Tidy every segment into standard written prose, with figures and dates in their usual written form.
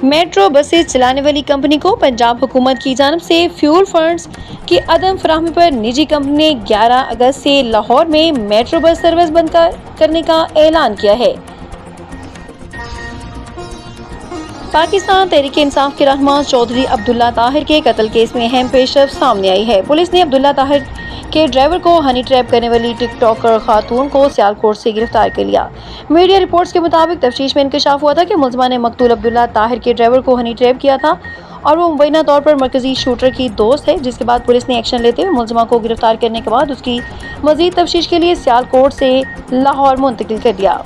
Metro بسیں چلانے والی کمپنی کو پنجاب حکومت کی جانب سے فیول فنڈز کی عدم فراہمی پر نجی کمپنی نے 11 اگست سے لاہور میں میٹرو بس سروس بند کرنے کا اعلان کیا ہے۔ پاکستان تحریک انصاف کے رہنما چودھری عبداللہ طاہر کے قتل کیس میں اہم پیش رفت سامنے آئی ہے۔ پولیس نے عبداللہ طاہر کے ڈرائیور کو ہنی ٹریپ کرنے والی ٹک ٹاکر خاتون کو سیالکوٹ سے گرفتار کر لیا۔ میڈیا رپورٹس کے مطابق تفتیش میں انکشاف ہوا تھا کہ ملزمہ نے مقتول عبداللہ طاہر کے ڈرائیور کو ہنی ٹریپ کیا تھا اور وہ مبینہ طور پر مرکزی شوٹر کی دوست ہے، جس کے بعد پولیس نے ایکشن لیتے ہوئے ملزمہ کو گرفتار کرنے کے بعد اس کی مزید تفتیش کے لیے سیالکوٹ سے لاہور منتقل کر دیا۔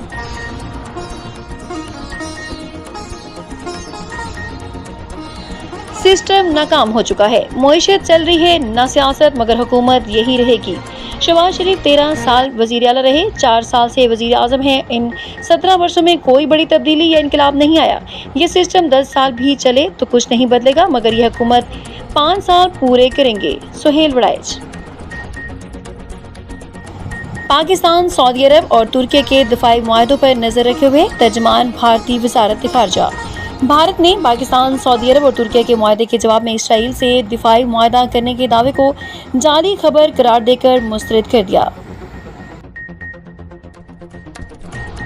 سسٹم ناکام ہو چکا ہے، معیشت چل رہی ہے نہ سیاست مگر حکومت یہی رہے گی۔ شہباز شریف 13 سال وزیر اعلیٰ رہے، 4 سال سے وزیر اعظم ہیں۔ ان 17 برسوں میں کوئی بڑی تبدیلی یا انقلاب نہیں آیا۔ یہ سسٹم 10 سال بھی چلے تو کچھ نہیں بدلے گا، مگر یہ حکومت 5 سال پورے کریں گے۔ سہیل وڑائچ۔ پاکستان، سعودی عرب اور ترکی کے دفاعی معاہدوں پر نظر رکھے ہوئے ترجمان بھارتی وزارت خارجہ۔ بھارت نے پاکستان، سعودی عرب اور ترکی کے معاہدے کے جواب میں اسرائیل سے دفاعی معاہدہ کرنے کے دعوے کو جعلی خبر قرار دے کر مسترد کر دیا۔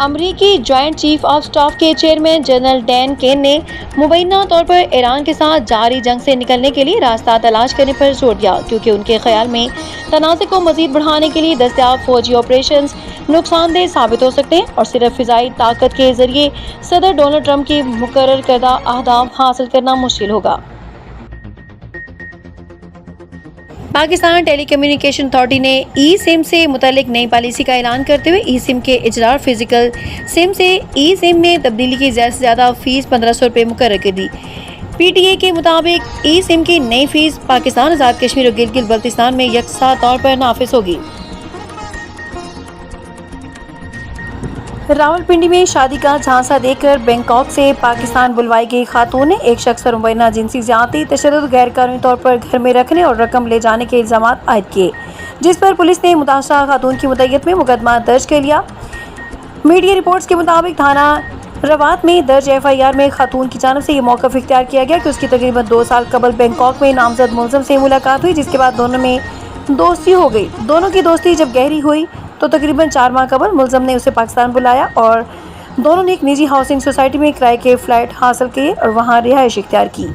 امریکی جوائنٹ چیف آف سٹاف کے چیئرمین جنرل ڈین کین نے مبینہ طور پر ایران کے ساتھ جاری جنگ سے نکلنے کے لیے راستہ تلاش کرنے پر زور دیا، کیونکہ ان کے خیال میں تنازع کو مزید بڑھانے کے لیے دستیاب فوجی آپریشنز نقصان دہ ثابت ہو سکتے ہیں اور صرف فضائی طاقت کے ذریعے صدر ڈونلڈ ٹرمپ کی مقرر کردہ اہداف حاصل کرنا مشکل ہوگا۔ پاکستان ٹیلی کمیونیکیشن اتھارٹی نے ای سم سے متعلق نئی پالیسی کا اعلان کرتے ہوئے ای سم کے اجرار فزیکل سم سے ای سم میں تبدیلی کی زیادہ سے زیادہ فیس 1500 روپے مقرر کر دی۔ پی ٹی اے کے مطابق ای سم کی نئی فیس پاکستان، آزاد کشمیر اور گلگت بلتستان میں یکساں طور پر نافذ ہوگی۔ راولپنڈی میں شادی کا جھانسا دے کر بینکاک سے پاکستان بلوائی گئی خاتون نے ایک شخص پر مبینہ جنسی زیادتی، تشدد، غیر قانونی طور پر گھر میں رکھنے اور رقم لے جانے کے الزامات عائد کیے، جس پر پولیس نے متاثرہ خاتون کی مدعیت میں مقدمہ درج کر لیا۔ میڈیا رپورٹس کے مطابق تھانہ روات میں درج ایف آئی آر میں خاتون کی جانب سے یہ موقف اختیار کیا گیا کہ اس کی تقریباً 2 سال قبل بینکاک میں نامزد ملزم سے ملاقات ہوئی، جس کے بعد دونوں میں دوستی ہو گئی۔ دونوں کی دوستی جب گہری ہوئی تو تقریباً 4 ماہ قبل ملزم نے اسے پاکستان بلایا اور دونوں نے ایک نجی ہاؤسنگ سوسائٹی میں کرائے کے فلیٹ حاصل کیے اور وہاں رہائش اختیار کی۔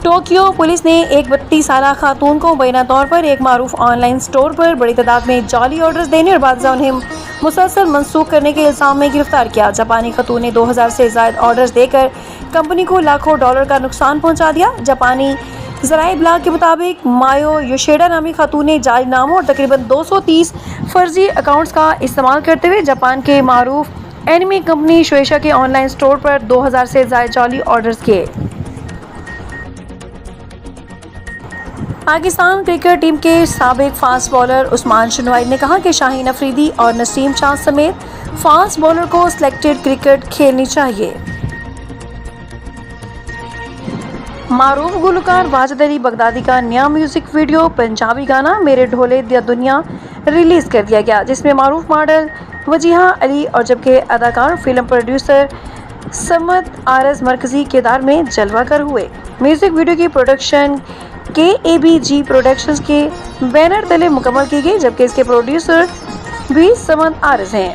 ٹوکیو پولیس نے ایک 32 سالہ خاتون کو مبینہ طور پر ایک معروف آن لائن اسٹور پر بڑی تعداد میں جعلی آرڈرز دینے اور بعد ازاں انہیں مسلسل منسوخ کرنے کے الزام میں گرفتار کیا۔ جاپانی خاتون نے 2000 سے زائد آرڈرز دے کر کمپنی کو لاکھوں ڈالر کا نقصان پہنچا دیا۔ جاپانی ذرائع ابلاغ کے مطابق مایو یوشیڈا نامی خاتون نے جعلی ناموں اور تقریباً 230 فرضی اکاؤنٹس کا استعمال کرتے ہوئے جاپان کے معروف اینیمے کمپنی شوئیشا کے آن لائن اسٹور پر 2000 سے زائد جعلی آرڈرز کیے۔ پاکستان کرکٹ ٹیم کے سابق فاسٹ بالر عثمان شنوائد نے کہا کہ شاہین افریدی اور نسیم شاہ سمیت فاسٹ بالر کو سلیکٹڈ کرکٹ کھیلنی چاہیے۔ معروف گلوکار واجد علی بغدادی کا نیا میوزک ویڈیو پنجابی گانا میرے ڈھولے دیا دنیا ریلیز کر دیا گیا، جس میں معروف ماڈل وجیہہ علی اور جبکہ اداکار فلم پروڈیوسر سمت آرز مرکزی کردار میں جلوہ گر ہوئے۔ میوزک ویڈیو کی پروڈکشن KABG پروڈکشنز کے بینر تلے مکمل کی گئی، جبکہ اس کے پروڈیوسر بھی سمت آرز ہیں۔